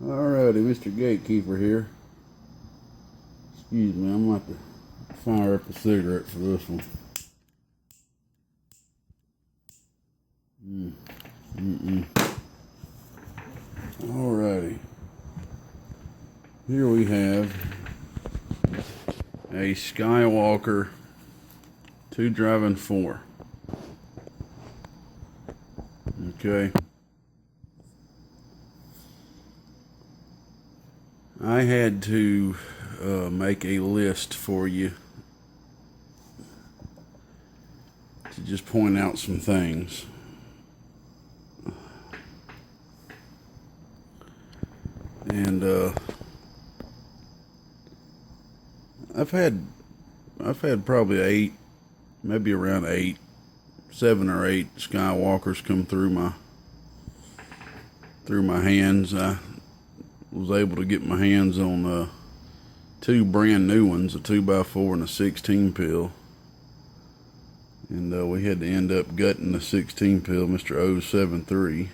Alrighty, Mr. Gatekeeper here. Excuse me, I'm going to have to fire up a cigarette for this one. Alrighty. Here we have a Skywalker 2x4. Okay. I had to make a list for you to just point out some things. And I've had probably maybe around 7 or 8 Skywalkers come through my hands. I was able to get my hands on 2 brand new ones, a 2x4 and a 16 pill. And we had to end up gutting the 16 pill, Mr. 073.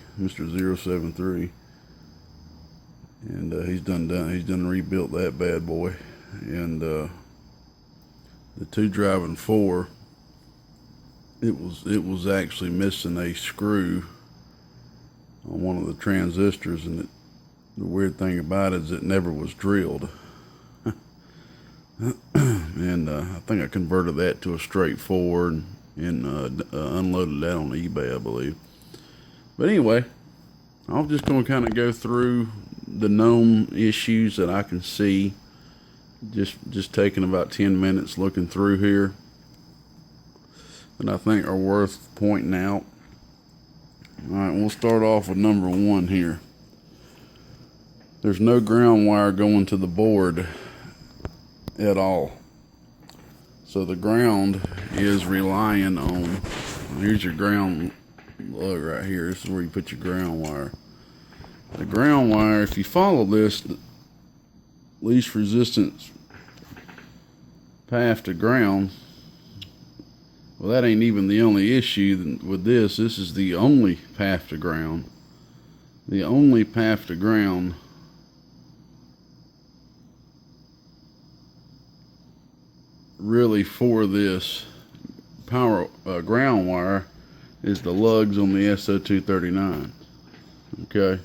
And he's done rebuilt that bad boy. And the 2x4, it was actually missing a screw on one of the transistors, and the weird thing about it is it never was drilled. And I think I converted that to a straightforward and unloaded that on eBay, I believe. But anyway, I'm just going to kind of go through the known issues that I can see. Just taking about 10 minutes looking through here that I think are worth pointing out. Alright, we'll start off with number 1 here. There's no ground wire going to the board at all. So the ground is relying on, here's your ground lug right here. This is where you put your ground wire. The ground wire, if you follow this, the least resistance path to ground, well, that ain't even the only issue with this. This is the only path to ground. The only path to ground really for this power ground wire is the lugs on the SO239. Okay,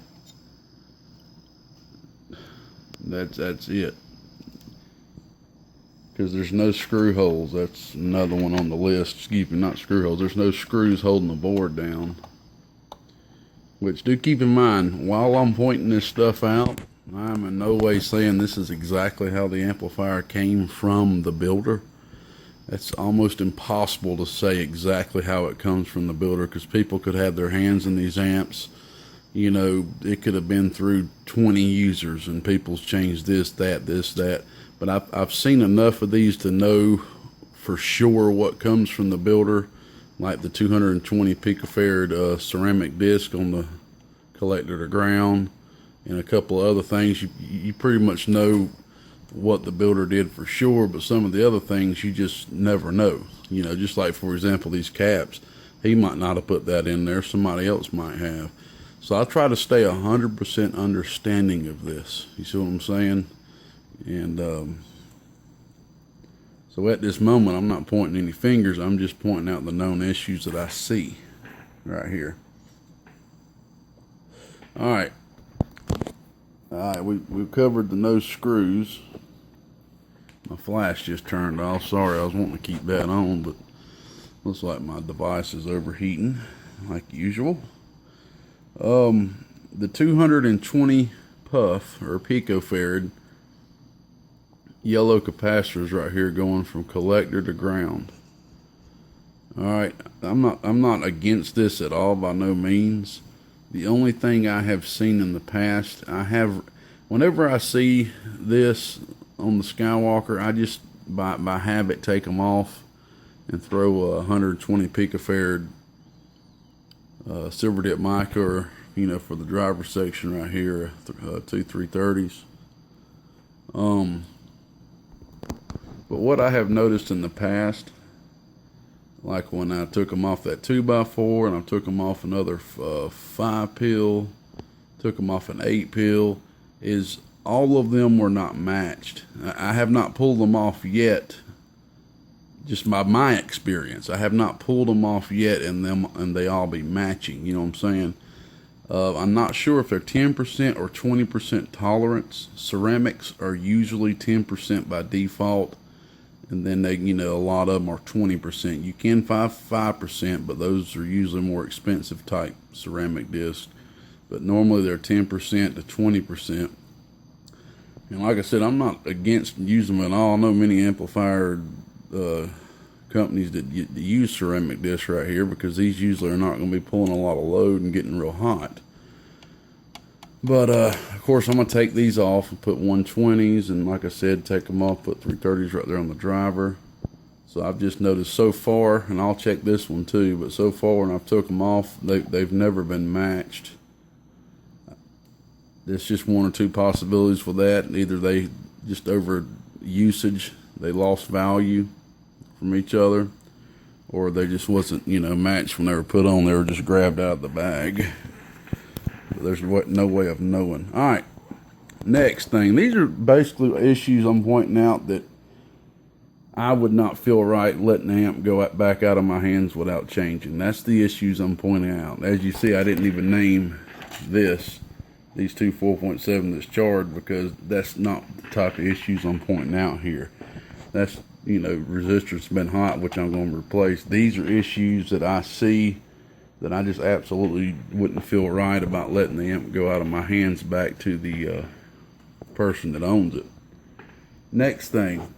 that's it, because there's no screw holes. That's another one on the list. Excuse me, not screw holes. There's no screws holding the board down. Which, do keep in mind, while I'm pointing this stuff out, I'm in no way saying this is exactly how the amplifier came from the builder. It's almost impossible to say exactly how it comes from the builder, because people could have their hands in these amps. You know, it could have been through 20 users and people's changed this, that. But I've seen enough of these to know for sure what comes from the builder, like the 220 picofarad ceramic disc on the collector to ground, and a couple of other things. You pretty much know what the builder did for sure, but some of the other things you just never know. You know, just like, for example, these caps, he might not have put that in there, somebody else might have. So I try to stay 100% understanding of this. You see what I'm saying? And so at this moment, I'm not pointing any fingers. I'm just pointing out the known issues that I see right here. All right, we've covered the no screws. My flash just turned off. Sorry, I was wanting to keep that on, but looks like my device is overheating like usual. The 220 puff or picofarad yellow capacitors right here going from collector to ground. All right, I'm not against this at all, by no means. The only thing I have seen in the past, whenever I see this on the Skywalker, I just by habit take them off and throw a 120 picofarad silver dip mic, or, you know, for the driver section right here, 2 330s. But what I have noticed in the past, like when I took them off that 2x4 and I took them off another 5 pill, took them off an 8 pill, is all of them were not matched. I have not pulled them off yet. Just by my experience, I have not pulled them off yet, and they all be matching. You know what I'm saying? I'm not sure if they're 10% or 20% tolerance. Ceramics are usually 10% by default, and then they, a lot of them are 20%. You can find 5%, but those are usually more expensive type ceramic discs. But normally they're 10% to 20%. And like I said, I'm not against using them at all. I know many amplifier companies that use ceramic discs right here, because these usually are not going to be pulling a lot of load and getting real hot. But of course, I'm going to take these off and put 120s, and like I said, take them off, put 330s right there on the driver. So I've just noticed so far, and I'll check this one too, but so far when I've took them off, they've never been matched. There's just one or two possibilities for that. Either they just over usage, they lost value from each other, or they just wasn't, matched when they were put on. They were just grabbed out of the bag. But there's no way of knowing. All right, next thing. These are basically issues I'm pointing out that I would not feel right letting the amp go back out of my hands without changing. That's the issues I'm pointing out. As you see, I didn't even name these two 4.7 that's charged, because that's not the type of issues I'm pointing out here. That's, resistors been hot, which I'm going to replace. These are issues that I see that I just absolutely wouldn't feel right about letting the amp go out of my hands back to the person that owns it. Next thing,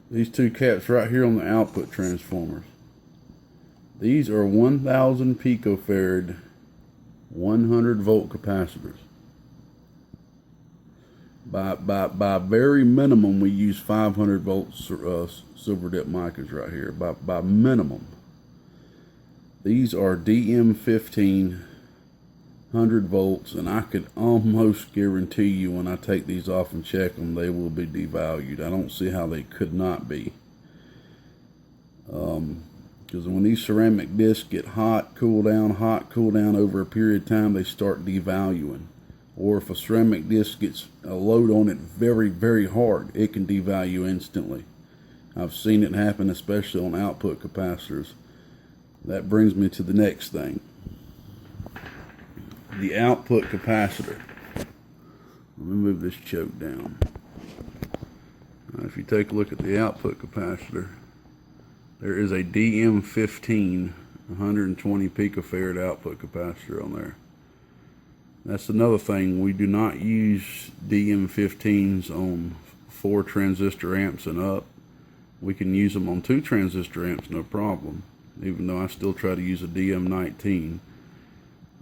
these two caps right here on the output transformers. These are 1000 picofarad 100 volt capacitors. By very minimum, we use 500 volt silver dip micas right here. By minimum. These are DM15 100 volts, and I could almost guarantee you when I take these off and check them, they will be devalued. I don't see how they could not be. Because when these ceramic discs get hot, cool down over a period of time, they start devaluing. Or if a ceramic disc gets a load on it very, very hard, it can devalue instantly. I've seen it happen, especially on output capacitors. That brings me to the next thing. The output capacitor. Let me move this choke down. Now, if you take a look at the output capacitor, there is a DM15 120 picofarad output capacitor on there. That's another thing. We do not use DM15s on 4 transistor amps and up. We can use them on 2 transistor amps, no problem, even though I still try to use a DM19.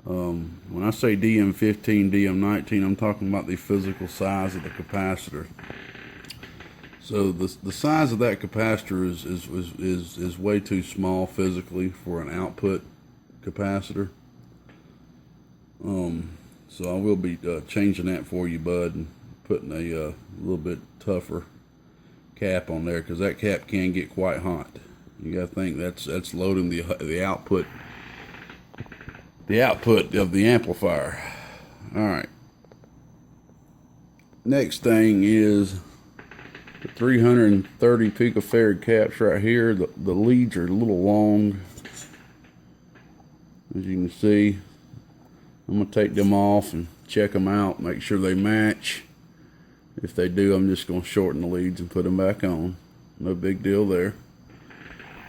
When I say DM15, DM19, I'm talking about the physical size of the capacitor. So the size of that capacitor is way too small physically for an output capacitor. So I will be changing that for you, bud, and putting a little bit tougher cap on there, because that cap can get quite hot. You got to think that's loading the output of the amplifier. All right. Next thing is the 330 picofarad caps right here. The leads are a little long, as you can see. I'm going to take them off and check them out, make sure they match. If they do, I'm just going to shorten the leads and put them back on. No big deal there.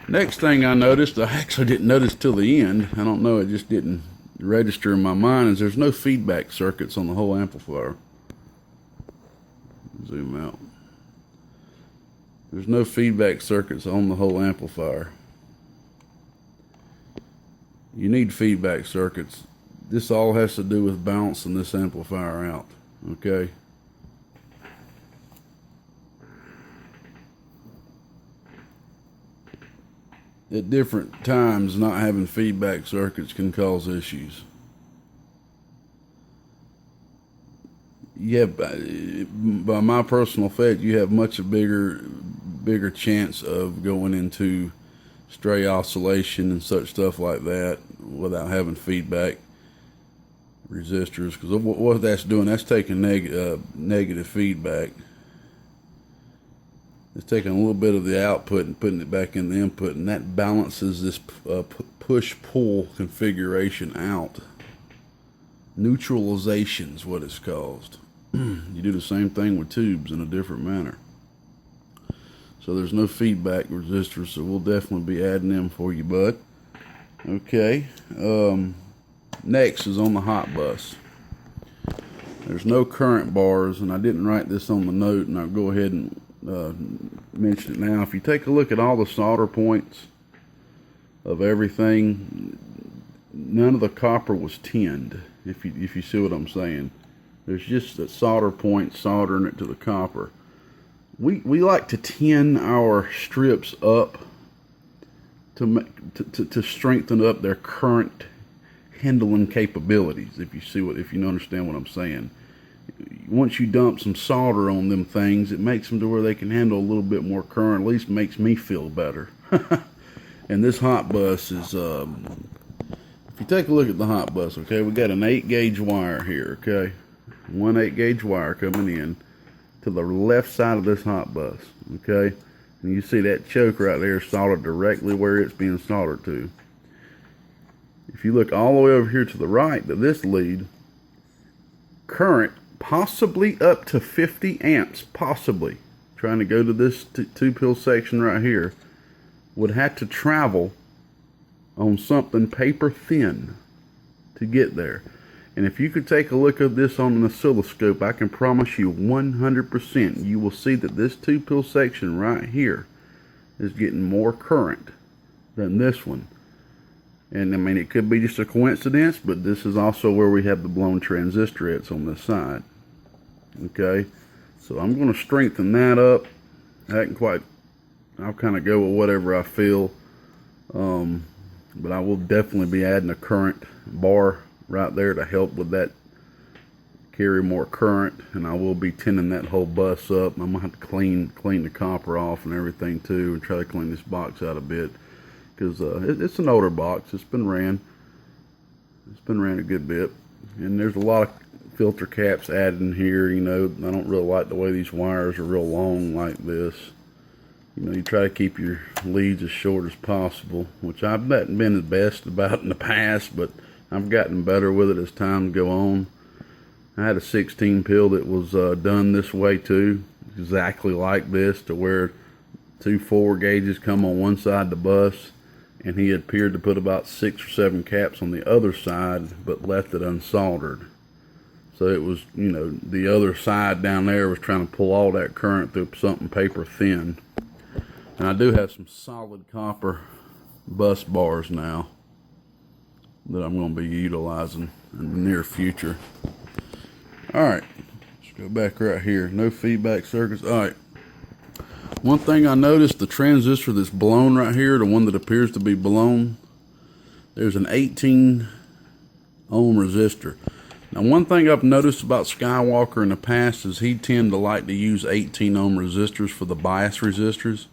Next thing I noticed, I actually didn't notice till the end. I don't know, it just didn't register in my mind, is there's no feedback circuits on the whole amplifier. Zoom out. There's no feedback circuits on the whole amplifier. You need feedback circuits. This all has to do with balancing this amplifier out, okay? At different times, not having feedback circuits can cause issues. Yeah, by my personal fact, you have much a bigger chance of going into stray oscillation and such stuff like that without having feedback, resistors, because what that's doing, that's taking negative feedback. It's taking a little bit of the output and putting it back in the input, and that balances this push-pull configuration out. Neutralization is what it's called. You do the same thing with tubes in a different manner. So there's no feedback resistors, so we'll definitely be adding them for you, bud. Okay. Next is on the hot bus. There's no current bars, and I didn't write this on the note, and I'll go ahead and mention it now. If you take a look at all the solder points of everything, none of the copper was tinned, if you see what I'm saying. There's just a solder point soldering it to the copper. We like to tin our strips up to strengthen up their current handling capabilities, if you understand what I'm saying. Once you dump some solder on them things, it makes them to where they can handle a little bit more current. At least makes me feel better. And this hot bus is, if you take a look at the hot bus, okay, we got an 8-gauge wire here, okay? One 8-gauge wire coming in to the left side of this hot bus, okay? And you see that choke right there soldered directly where it's being soldered to. If you look all the way over here to the right to this lead, current possibly up to 50 amps, possibly, trying to go to this two-pill section right here, would have to travel on something paper thin to get there. And if you could take a look at this on an oscilloscope, I can promise you 100% you will see that this two-pill section right here is getting more current than this one. And I mean, it could be just a coincidence, but this is also where we have the blown transistor it's on this side. Okay, so I'm going to strengthen that up. I'll kind of go with whatever I feel. But I will definitely be adding a current bar right there to help with that, carry more current. And I will be tinning that whole bus up. I'm going to have to clean the copper off and everything too, and try to clean this box out a bit. Because it's an older box. It's been ran a good bit, and there's a lot of filter caps added in here. You know, I don't really like the way these wires are real long like this. You know, you try to keep your leads as short as possible, which I've not been the best about in the past, but I've gotten better with it as time go on. I had a 16 pill that was done this way too, exactly like this, to where 2 4 gauges come on one side of the bus, and he appeared to put about 6 or 7 caps on the other side, but left it unsoldered. So it was, you know, the other side down there was trying to pull all that current through something paper thin. And I do have some solid copper bus bars now that I'm going to be utilizing in the near future. Alright, let's go back right here. No feedback circuits. Alright. One thing I noticed, the transistor that's blown right here, the one that appears to be blown, there's an 18 ohm resistor. Now, one thing I've noticed about Skywalker in the past is he tend to like to use 18 ohm resistors for the bias resistors.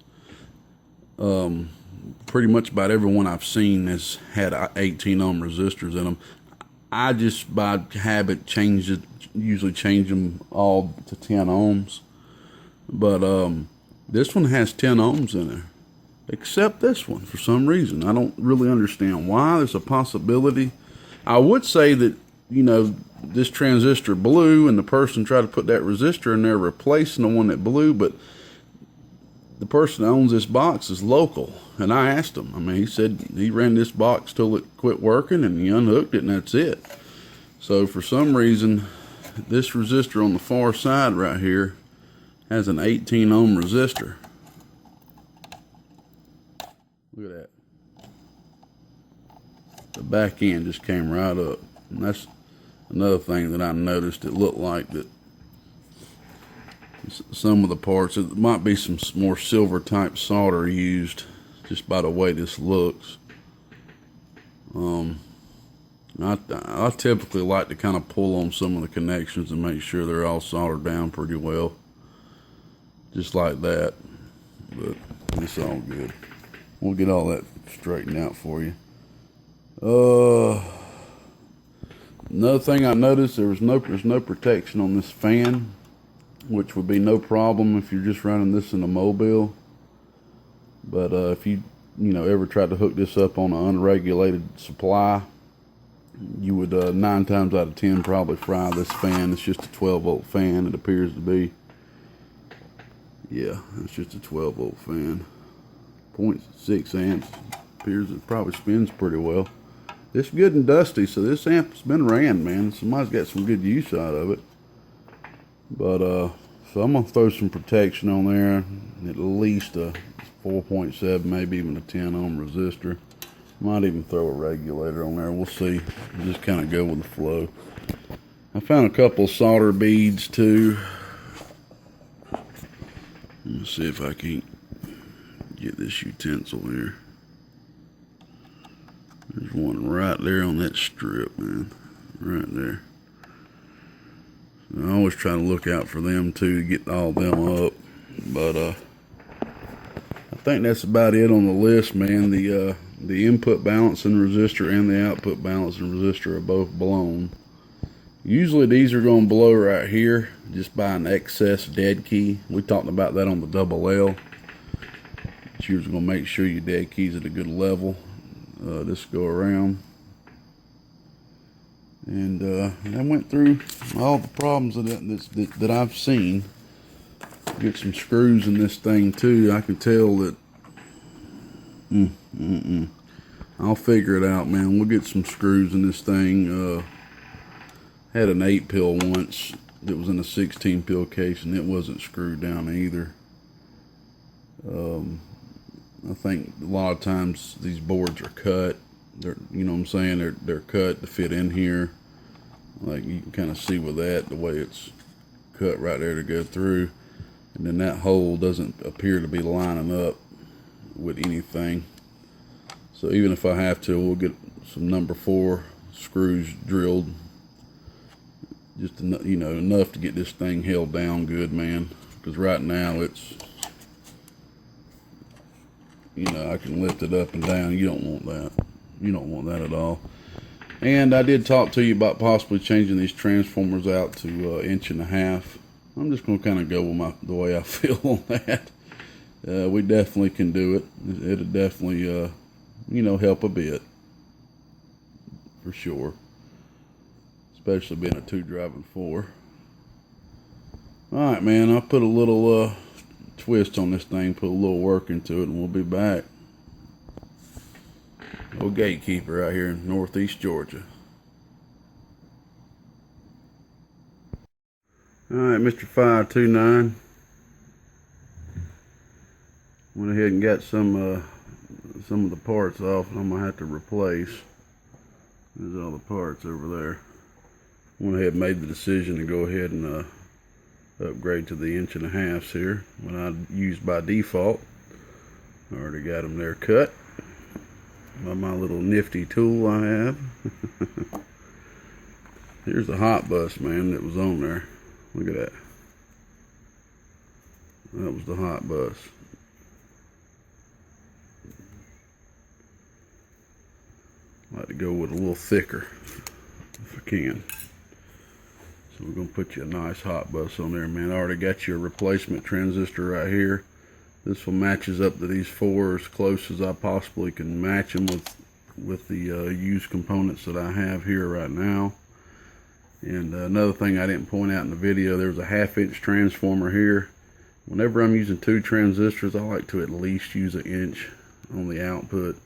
Pretty much about everyone I've seen has had 18 ohm resistors in them. I just by habit usually change them all to 10 ohms. But this one has 10 ohms in there, except this one for some reason. I don't really understand why. There's a possibility. I would say that, you know, this transistor blew and the person tried to put that resistor in there replacing the one that blew, but the person that owns this box is local. And I asked him, I mean, he said he ran this box till it quit working and he unhooked it and that's it. So for some reason, this resistor on the far side right here has an 18 ohm resistor. Look at that. The back end just came right up. And that's another thing that I noticed. It looked like that some of the parts, it might be some more silver type solder used just by the way this looks. I typically like to kind of pull on some of the connections and make sure they're all soldered down pretty well, just like that. But it's all good. We'll get all that straightened out for you. Another thing I noticed, there's no protection on this fan, which would be no problem if you're just running this in a mobile. But if you ever tried to hook this up on an unregulated supply, you would 9 times out of 10 probably fry this fan. It's just a 12-volt fan, it appears to be. Yeah, it's just a 12-volt fan. 0.6 amps. Appears it probably spins pretty well. It's good and dusty, so this amp's been ran, man. Somebody's got some good use out of it. But so I'm gonna throw some protection on there, at least a 4.7, maybe even a 10 ohm resistor. Might even throw a regulator on there. We'll see. Just kind of go with the flow. I found a couple of solder beads too. Let's see if I can get this utensil here. There's one right there on that strip, man. Right there. I always try to look out for them too, to get all them up. But I think that's about it on the list, man. The input balancing resistor and the output balancing resistor are both blown. Usually these are going to blow right here just by an excess dead key. We talked about that on the double L. But you're going to make sure your dead key's at a good level. This go around. And I went through all the problems that I've seen. Get some screws in this thing too. I can tell that I'll figure it out, man. We'll get some screws in this thing. Had an 8-pill once that was in a 16-pill case, and it wasn't screwed down either. I think a lot of times these boards are cut. They're, you know what I'm saying? They're cut to fit in here. Like you can kind of see with that, the way it's cut right there to go through. And then that hole doesn't appear to be lining up with anything. So even if I have to, we'll get some number 4 screws drilled. Just enough to get this thing held down good, man. Because right now it's, I can lift it up and down. You don't want that. You don't want that at all. And I did talk to you about possibly changing these transformers out to 1.5 inches. I'm just going to kind of go with the way I feel on that. We definitely can do it. It'll definitely, help a bit. For sure. Especially being a 2 driving 4. Alright, man. I'll put a little twist on this thing. Put a little work into it, and we'll be back. Old gatekeeper out here in northeast Georgia. Alright, Mr. 529. Went ahead and got some of the parts off. I'm gonna have to replace. There's all the parts over there. Went ahead and made the decision to go ahead and upgrade to the 1.5 inches here. What I used by default. I already got them there cut by my little nifty tool I have. Here's the hot bus, man, that was on there. Look at that. That was the hot bus. I like to go with a little thicker if I can. So we're going to put you a nice hot bus on there, man. I already got you a replacement transistor right here. This one matches up to these 4 as close as I possibly can match them with the used components that I have here right now. And another thing I didn't point out in the video, there's a 1/2 inch transformer here. Whenever I'm using 2 transistors, I like to at least use 1 inch on the output.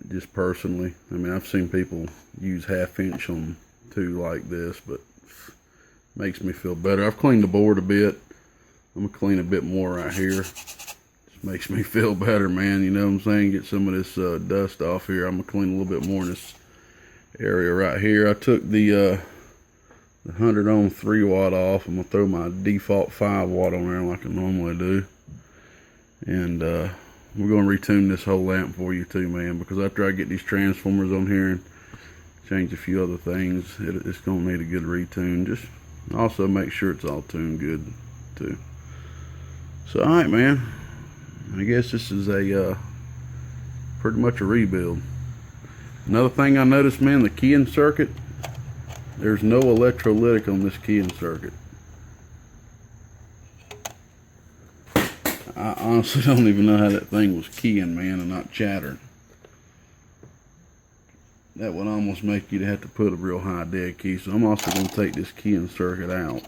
Just personally. I mean, I've seen people use 1/2 inch on 2 like this, but makes me feel better. I've cleaned the board a bit. I'm gonna clean a bit more right here. Just makes me feel better, man. You know what I'm saying? Get some of this dust off here. I'm gonna clean a little bit more in this area right here. I took the 100 ohm 3 watt off. I'm gonna throw my default 5 watt on there like I normally do. And we're gonna retune this whole lamp for you too, man, because after I get these transformers on here and change a few other things, it's gonna need a good retune. Just also make sure it's all tuned good too. So alright, man, I guess this is a pretty much a rebuild. Another thing I noticed, man, the keying circuit, There's no electrolytic on this keying circuit. I honestly don't even know how that thing was keying, man, and not chattering. That would almost make you have to put a real high dead key. So I'm also going to take this keying circuit out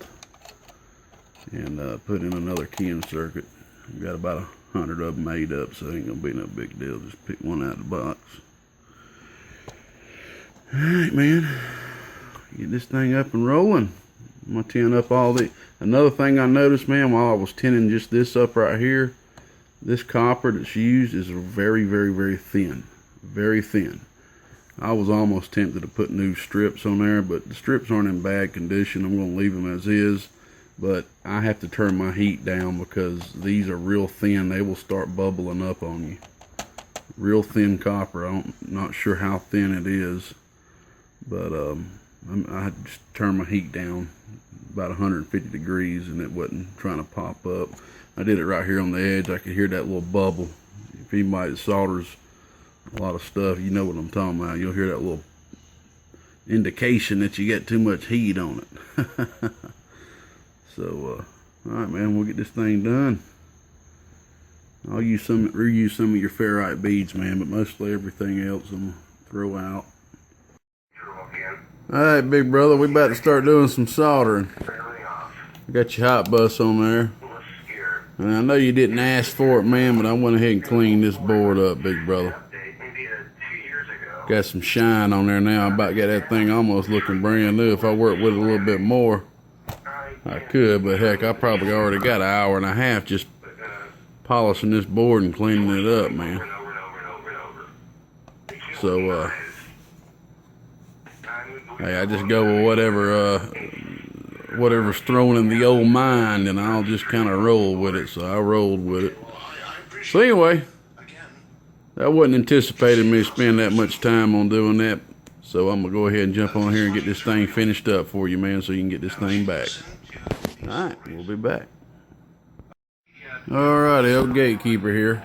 and put in another keying circuit. I've got about 100 of them made up, so it ain't going to be no big deal. Just pick one out of the box. Alright, man. Get this thing up and rolling. I'm going to tin up all the... Another thing I noticed, man, while I was tinning just this up right here, this copper that's used is very, very, very thin. Very thin. I was almost tempted to put new strips on there, but the strips aren't in bad condition. I'm going to leave them as is, but I have to turn my heat down because these are real thin. They will start bubbling up on you. Real thin copper. I'm not sure how thin it is, but I had to just turn my heat down about 150 degrees, and it wasn't trying to pop up. I did it right here on the edge. I could hear that little bubble. If anybody solders a lot of stuff, you know what I'm talking about. You'll hear that little indication that you get too much heat on it. So, alright, man, we'll get this thing done. I'll reuse some of your ferrite beads, man, but mostly everything else I'm gonna throw out. Alright, big brother, we about to start doing some soldering. I got your hot bus on there. And I know you didn't ask for it, man, but I went ahead and cleaned this board up, big brother. Got some shine on there now. I about got that thing almost looking brand new. If I worked with it a little bit more, I could, but heck, I probably already got an hour and a half just polishing this board and cleaning it up, man. So, hey, I just go with whatever's thrown in the old mind, and I'll just kind of roll with it. So I rolled with it. So anyway, I wasn't anticipating me to spend that much time on doing that. So I'm going to go ahead and jump on here and get this thing finished up for you, man, so you can get this thing back. Alright, we'll be back. Alrighty, old gatekeeper here.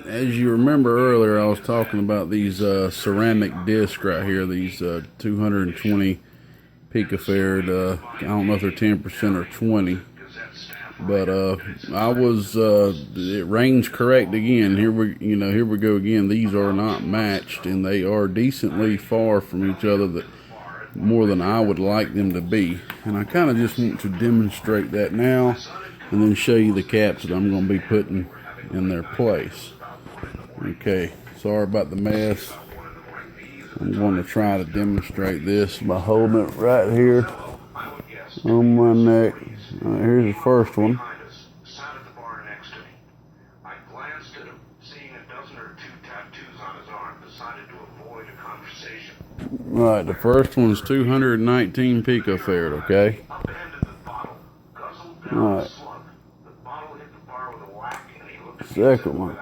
As you remember earlier, I was talking about these ceramic discs right here, these 220 picofarad. I don't know if they're 10% or 20. But I was it ranged correct again. Here we go again. These are not matched, and they are decently far from each other, that more than I would like them to be. And I kind of just want to demonstrate that now, and then show you the caps that I'm going to be putting in their place. Okay, sorry about the mess. I'm going to try to demonstrate this by holding it right here on my neck. All right, here's the first one. Alright, the first one's 219 picofarad, okay? Alright. Second one.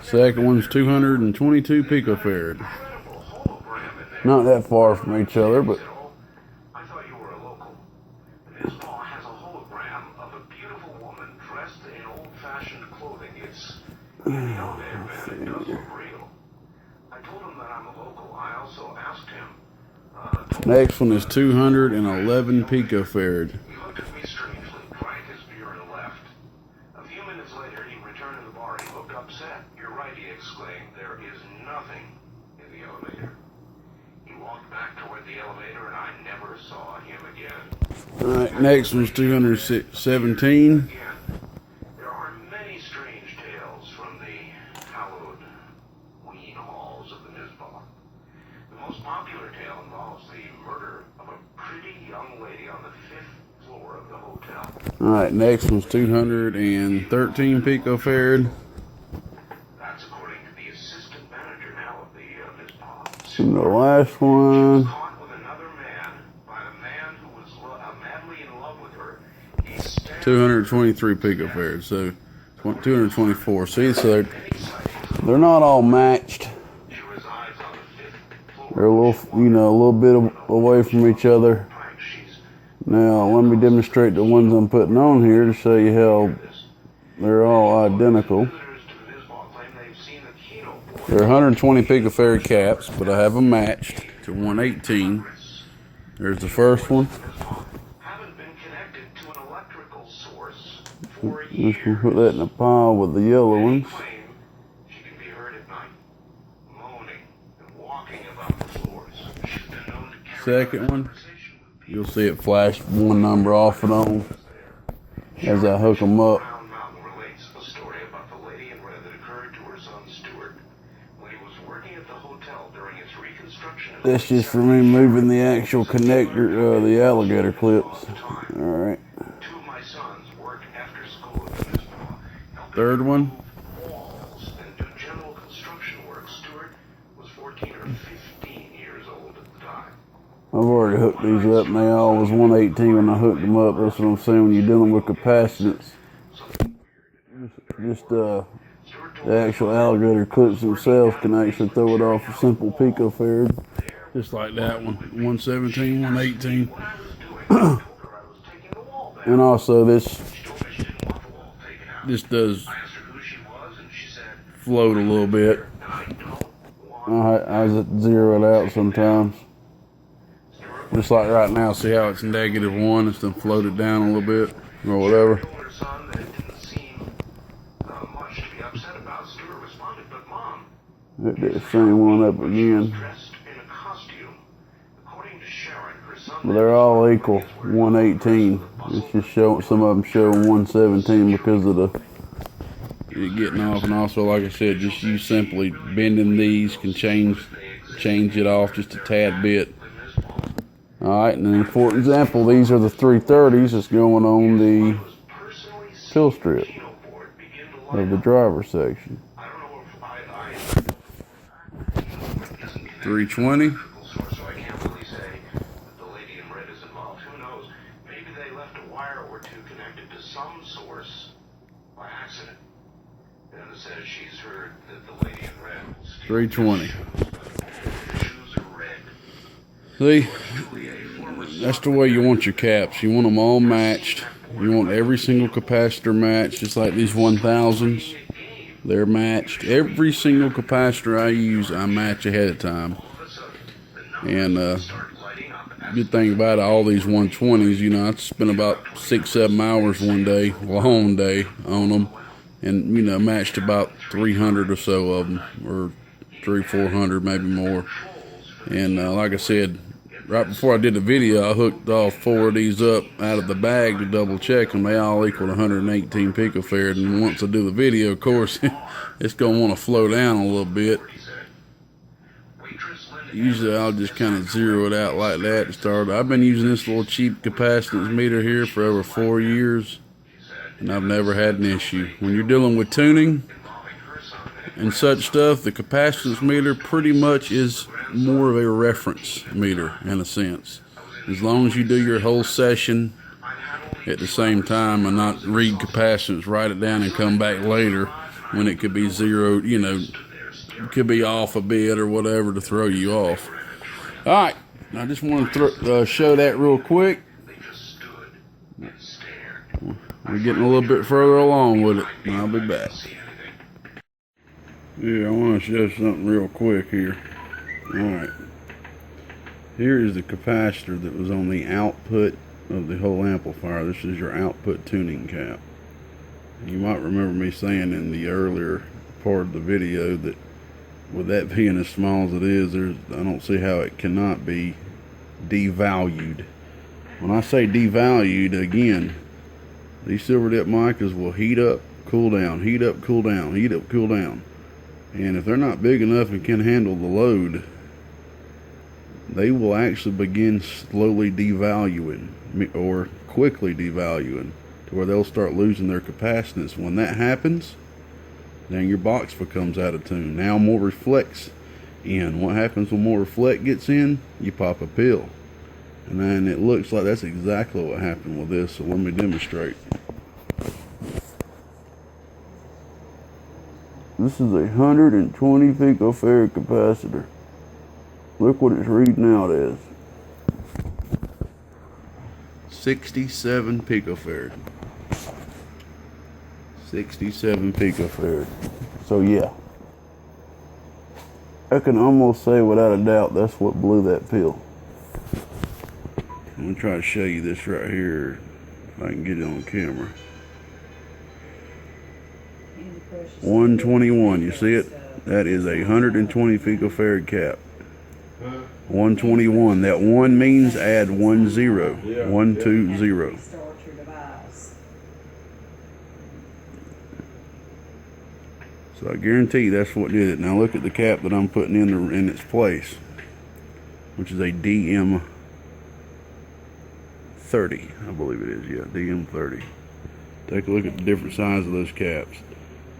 Second one's 222 picofarad. Not that far from each other, but I thought you were a local. This ball has a hologram of a beautiful woman dressed in old-fashioned clothing. It's in the elevator, man. It does look real. I told him that I'm a local. I also asked him. Next one is 211 picofarad. He looked at me strangely, drank his beer, and left. A few minutes later, he returned to the bar. He looked upset. "You're right," he exclaimed. "There is nothing in the elevator." Walked back toward the elevator, and I never saw him again. Alright, next one's 217. There are many strange tales from the hallowed ween halls of the Mizpah. The most popular tale involves the murder of a pretty young lady on the 5th floor of the hotel. Alright, next one's 213 picofarad. That's according to the assistant manager now of the Mizpah. And the last one, Caught with another man by a man who was madly in love with her. He stabbed 223 picofarad, so 224. See, so they're not all matched. She resides on the 5th floor. They're a little bit away from each other. She's Now, let me demonstrate the ones I'm putting on here to show you how They're all identical. Visitors to the Nisball claim they've seen the Keno board. They're 120 picofarad caps, but I have them matched to 118. There's the first one. Haven't been connected to an electrical source for Just years. gonna put that in a pile with the yellow ones. Claim she can be heard at night, moaning and walking about the floors. She's been known to carry Second on a one, conversation with people. you'll see it flash one number off and on as I hook them up. Crown Mountain relates a story about the lady in red that occurred to her son Stuart when he was working at the hotel during its reconstruction. That's just for me moving the actual connector, the alligator clips. Alright. Two of my sons work after school at the Nisball, helping Third one. move walls and do general construction work. Stuart was 14 or 15 years old at the time. I've already hooked these up and they all was 118 when I hooked them up. That's what I'm saying when you're dealing with capacitance. Just the actual alligator clips themselves can actually throw it off a simple picofarad. Just like that one. 117, 118. And also this does float a little bit. I zero it out sometimes. Just like right now, see how it's -1, it's then floated down a little bit or whatever. Hit that same one up again. But they're all equal, 118. It's just show some of them show 117 because of the it getting off, and also like I said, just you simply bending these can change it off just a tad bit. Alright, and then for example, these are the 330s that's going on the pill strip of the driver section. 320. Maybe they left a wire or two connected to some source by accident. And it says she's heard that the lady in red will steal 320. the shoes are red. See, that's the way you want your caps. You want them all matched. You want every single capacitor matched, just like these 1000s. They're matched. Every single capacitor I use, I match ahead of time. And good thing about it, all these 120s, you know, I spent about 6-7 hours one day, long day, on them, and you know, matched about 300 or so of them, or 300-400, maybe more. And like I said, right before I did the video, I hooked all 4 of these up out of the bag to double check them. They all equal 118 picofarad, and once I do the video, of course, it's gonna want to flow down a little bit. Usually I'll just kind of zero it out like that to start. I've been using this little cheap capacitance meter here for over 4 years, and I've never had an issue. When you're dealing with tuning and such stuff, the capacitance meter pretty much is more of a reference meter in a sense. As long as you do your whole session at the same time and not read capacitance, write it down and come back later when it could be zeroed, you know, it could be off a bit or whatever to throw you off. Alright, I just want to show that real quick. We're getting a little bit further along with it, and I'll be back. Yeah, I want to show something real quick here. Alright, here is the capacitor that was on the output of the whole amplifier. This is your output tuning cap. You might remember me saying in the earlier part of the video that with that being as small as it is, I don't see how it cannot be devalued. When I say devalued, again, these silver dip micas will heat up, cool down, heat up, cool down, heat up, cool down. And if they're not big enough and can handle the load, they will actually begin slowly devaluing or quickly devaluing to where they'll start losing their capacitance. When that happens, then your box becomes out of tune. Now more reflects in. What happens when more reflect gets in? You pop a pill. And then it looks like that's exactly what happened with this. So let me demonstrate. This is a 120 picofarad capacitor. Look what it's reading out as. 67 picofarad. 67 picofarad. So yeah, I can almost say without a doubt that's what blew that pill. I'm gonna try to show you this right here if I can get it on camera. 121, you see it? That is a 120 picofarad cap. 121. That one means add 1 0. 1 2 0. So I guarantee that's what did it. Now look at the cap that I'm putting in its place, which is a DM30, I believe it is. Yeah, DM30. Take a look at the different size of those caps.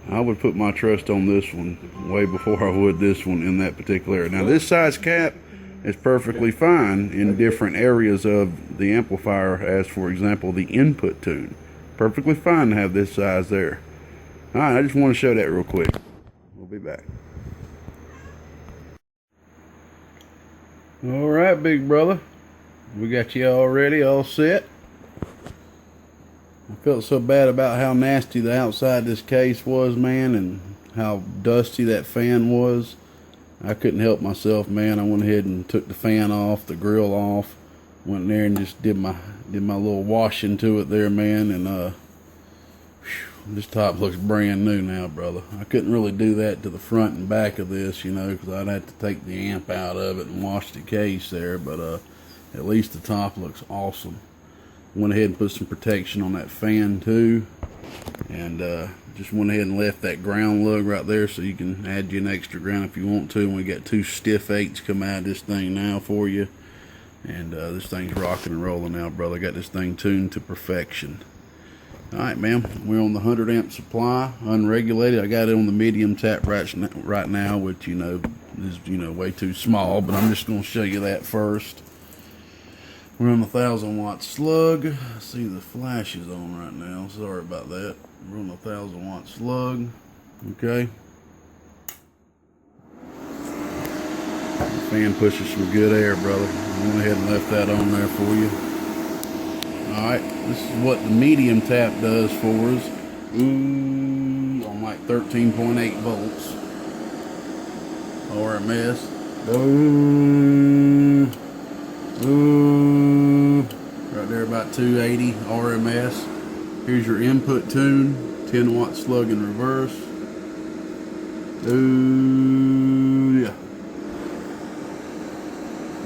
I would put my trust on this one way before I would this one in that particular area. Now this size cap is perfectly fine in different areas of the amplifier, as for example the input tune. Perfectly fine to have this size there. Alright, I just want to show that real quick. We'll be back. Alright, big brother. We got you all ready, all set. I felt so bad about how nasty the outside this case was, man, and how dusty that fan was. I couldn't help myself, man. I went ahead and took the fan off, the grill off, went in there and just did my little washing to it there, man, and this top looks brand new now, brother. I couldn't really do that to the front and back of this, you know, because I'd have to take the amp out of it and wash the case there, but at least the top looks awesome. Went ahead and put some protection on that fan too, and just went ahead and left that ground lug right there so you can add you an extra ground if you want to. And we got 2 stiff 8s coming out of this thing now for you, and this thing's rocking and rolling now, brother. Got this thing tuned to perfection. Alright, man, we're on the 100 amp supply, unregulated. I got it on the medium tap right now, which, you know, is, you know, way too small, but I'm just going to show you that first. We're on the 1000 watt slug. I see the flash is on right now. Sorry about that. We're on the 1000 watt slug. Okay. The fan pushes some good air, brother. I went ahead and left that on there for you. Alright, this is what the medium tap does for us. Ooh, on like 13.8 volts. RMS. Ooh, right there about 280 RMS. Here's your input tune, 10 watt slug in reverse. Ooh, yeah.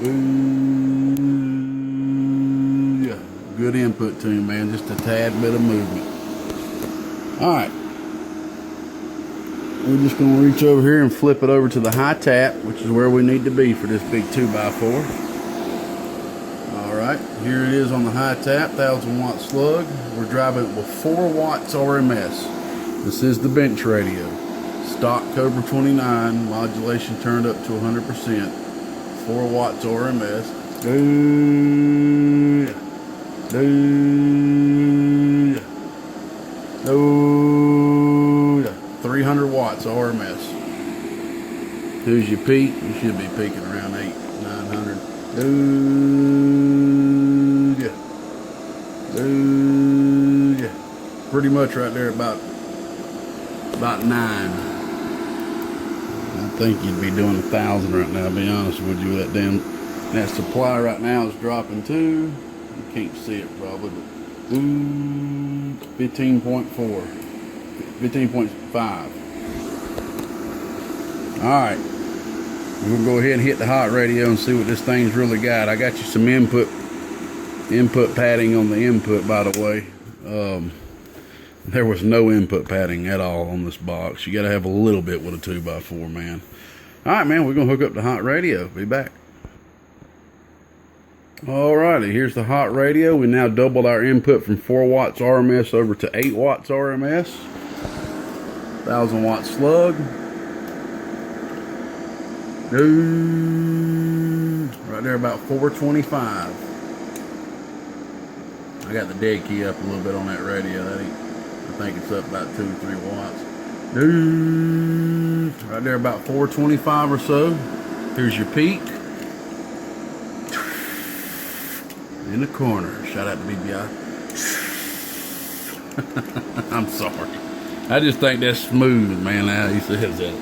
Ooh, yeah. Good input tune, man. Just a tad bit of movement. Alright. We're just going to reach over here and flip it over to the high tap, which is where we need to be for this big 2x4. Alright, here it is on the high tap, 1000 watt slug. We're driving it with 4 watts RMS. This is the bench radio. Stock Cobra 29, modulation turned up to 100%. 4 watts RMS. Ooh, yeah. Ooh, yeah. Ooh, yeah. 300 watts RMS. Here's your peak. You should be peaking around 800-900. Ooh, yeah. Ooh, yeah. Pretty much right there about 9. I think you'd be doing 1,000 right now, to be honest with you. That supply right now is dropping too. You can't see it probably, but 15.4, 15.5. Alright, we'll go ahead and hit the hot radio and see what this thing's really got. I got you some input padding on the input, by the way. There was no input padding at all on this box. You got to have a little bit with a 2x4, man. Alright, man, we're going to hook up the hot radio. Be back. Alrighty, here's the hot radio. We now doubled our input from 4 watts RMS over to 8 watts RMS. 1000 watt slug. Right there about 425. I got the dead key up a little bit on that radio. I think it's up about 2 or 3 watts. Right there about 425 or so. Here's your peak. In the corner. Shout out to BBI. I'm sorry. I just think that's smooth, man, how he says that.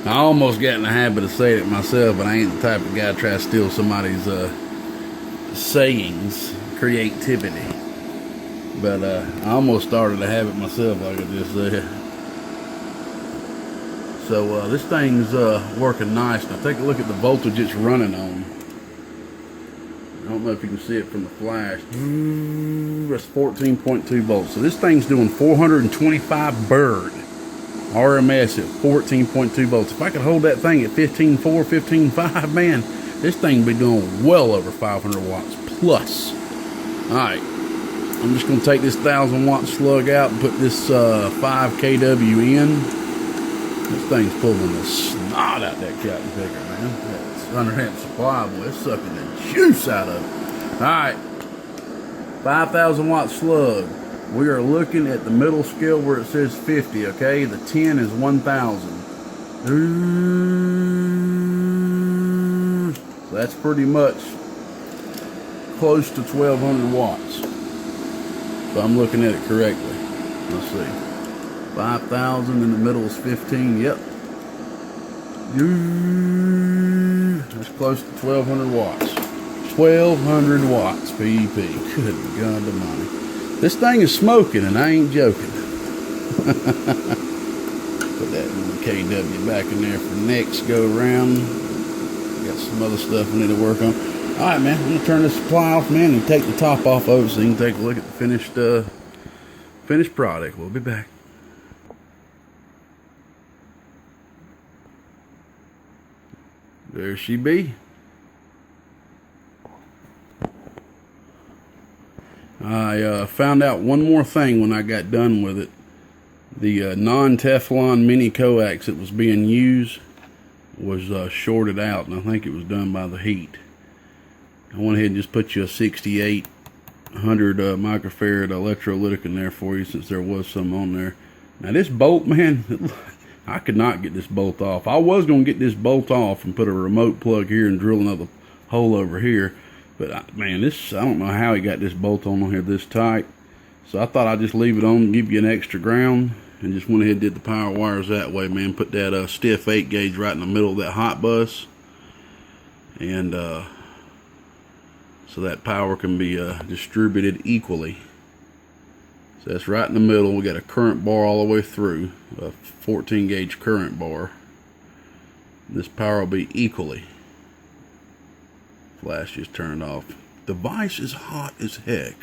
I almost got in the habit of saying it myself, but I ain't the type of guy to try to steal somebody's sayings, creativity. But I almost started to have it myself, like I just said. So this thing's working nice. Now take a look at the voltage it's running on. I don't know if you can see it from the flash. That's 14.2 volts. So this thing's doing 425 bird RMS at 14.2 volts. If I could hold that thing at 15.4, 15.5, man, this thing would be doing well over 500 watts plus. Alright, I'm just going to take this 1000 watt slug out and put this 5 kW in. This thing's pulling the snot out that cotton picker, man. That's 100 amp supply, boy. It's sucking the juice out of it. Alright, 5,000 watt slug. We are looking at the middle scale where it says 50, okay? The 10 is 1,000. So that's pretty much close to 1,200 watts. So I'm looking at it correctly. Let's see. 5,000 in the middle is 15, yep. That's close to 1,200 watts. 1,200 watts, PEP. Good God almighty. This thing is smoking, and I ain't joking. Put that KW back in there for next go round. Got some other stuff we need to work on. All right, man. I'm gonna turn this supply off, man, and take the top off of it so you can take a look at the finished product. We'll be back. There she be. I found out one more thing when I got done with it. The non-Teflon mini coax that was being used was shorted out, and I think it was done by the heat. I went ahead and just put you a 6800 microfarad electrolytic in there for you, since there was some on there. Now this bolt, man, I could not get this bolt off. I was going to get this bolt off and put a remote plug here and drill another hole over here. But man, I don't know how he got this bolt on here this tight. So I thought I'd just leave it on, give you an extra ground, and just went ahead and did the power wires that way, man. Put that stiff 8 gauge right in the middle of that hot bus. And so that power can be distributed equally. So that's right in the middle. We got a current bar all the way through, a 14 gauge current bar. This power will be equally. Flash just turned off. Device is hot as heck.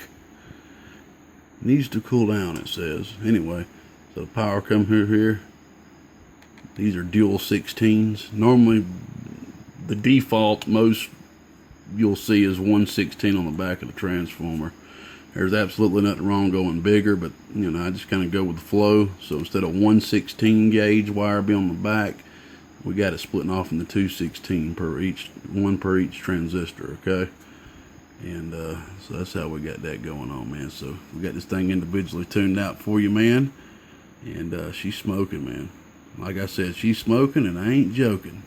Needs to cool down, it says. Anyway, so the power come here. These are dual 16s. Normally, the default most you'll see is 116 on the back of the transformer. There's absolutely nothing wrong going bigger, but you know, I just kind of go with the flow. So instead of 116 gauge wire be on the back, we got it splitting off into 216 per each, one per each transistor, okay? And so that's how we got that going on, man. So we got this thing individually tuned out for you, man. And she's smoking, man. Like I said, she's smoking, and I ain't joking.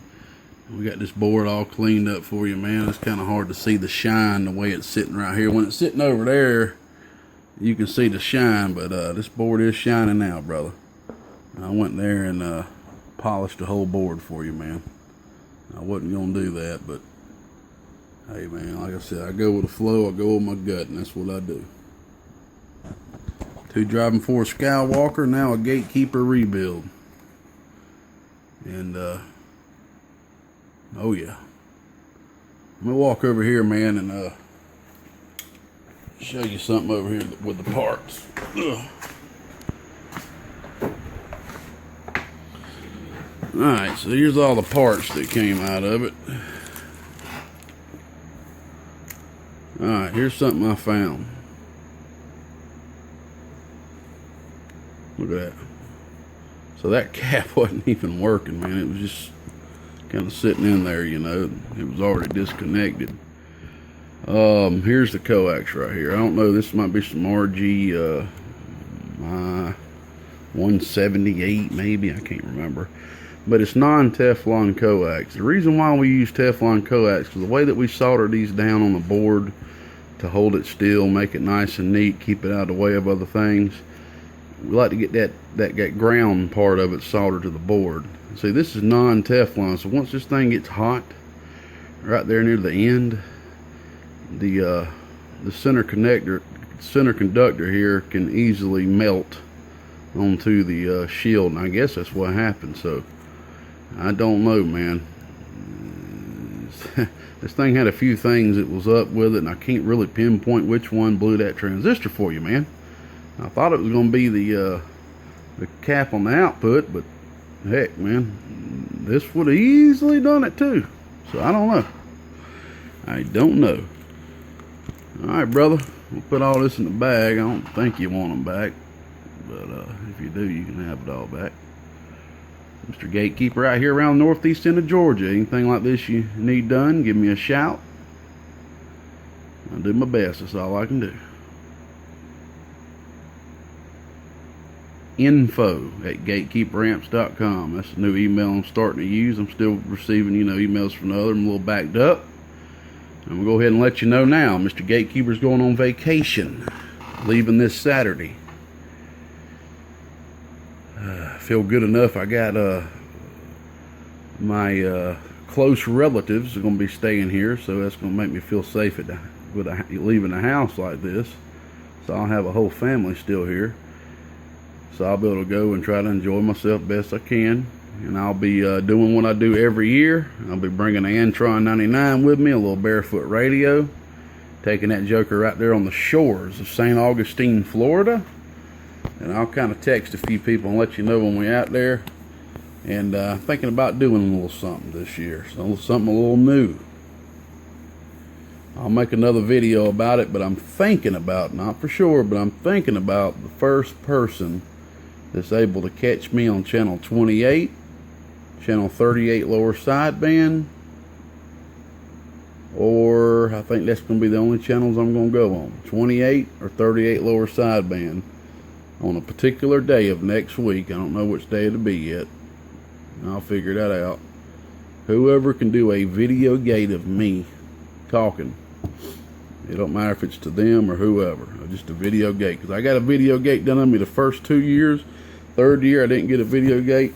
We got this board all cleaned up for you, man. It's kind of hard to see the shine the way it's sitting right here. When it's sitting over there, you can see the shine, but this board is shining now, brother. I went there and polished the whole board for you, man. I wasn't gonna do that, but hey, man, like I said, I go with the flow, I go with my gut, and that's what I do. 2 driving for a Skywalker, now a gatekeeper rebuild. And oh yeah, I'm gonna walk over here, man, and show you something over here with the parts. Ugh. Alright, so here's all the parts that came out of it. Alright, here's something I found. Look at that. So that cap wasn't even working, man. It was just kind of sitting in there, you know. It was already disconnected. Here's the coax right here. I don't know, this might be some RG 178 maybe, I can't remember. But it's non-Teflon coax. The reason why we use Teflon coax is the way that we solder these down on the board to hold it still, make it nice and neat, keep it out of the way of other things. we like to get that ground part of it soldered to the board. See, this is non-Teflon, so once this thing gets hot, right there near the end, the center conductor here can easily melt onto the shield, and I guess that's what happened. So I don't know, man. This thing had a few things that was up with it, and I can't really pinpoint which one blew that transistor for you, man. I thought it was going to be the cap on the output, but heck, man, this would have easily done it too. So I don't know. I don't know. Alright, brother, we'll put all this in the bag. I don't think you want them back, but if you do, you can have it all back. Mr. Gatekeeper out here around the northeast end of Georgia. Anything like this you need done, give me a shout. I'll do my best. That's all I can do. info@gatekeeperamps.com. That's the new email I'm starting to use. I'm still receiving, emails from the other. I'm a little backed up. I'm going to go ahead and let you know now. Mr. Gatekeeper's going on vacation, leaving this Saturday. Feel good enough. I got my close relatives are going to be staying here, so that's going to make me feel safe with leaving a house like this. So I'll have a whole family still here. So I'll be able to go and try to enjoy myself best I can. And I'll be doing what I do every year. I'll be bringing an Antron 99 with me, a little barefoot radio. Taking that joker right there on the shores of St. Augustine, Florida. And I'll kind of text a few people and let you know when we're out there. And thinking about doing a little something this year. Something a little new. I'll make another video about it, but I'm thinking about, not for sure, but I'm thinking about the first person that's able to catch me on channel 28, channel 38 lower sideband, or I think that's going to be the only channels I'm going to go on, 28 or 38 lower sideband, on a particular day of next week. I don't know which day it'll be yet. I'll figure that out. Whoever can do a video gate of me talking, it don't matter if it's to them or whoever, just a video gate, because I got a video gate done on me the first 2 years. Third year I didn't get a video gate,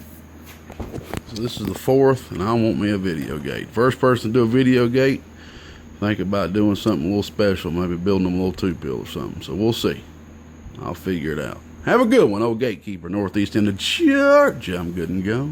so this is the fourth, and I want me a video gate. First person to do a video gate, think about doing something a little special, maybe building them a little two-pill or something. So we'll see. I'll figure it out. Have a good one, old Gatekeeper, northeast end of Georgia. I'm good and go.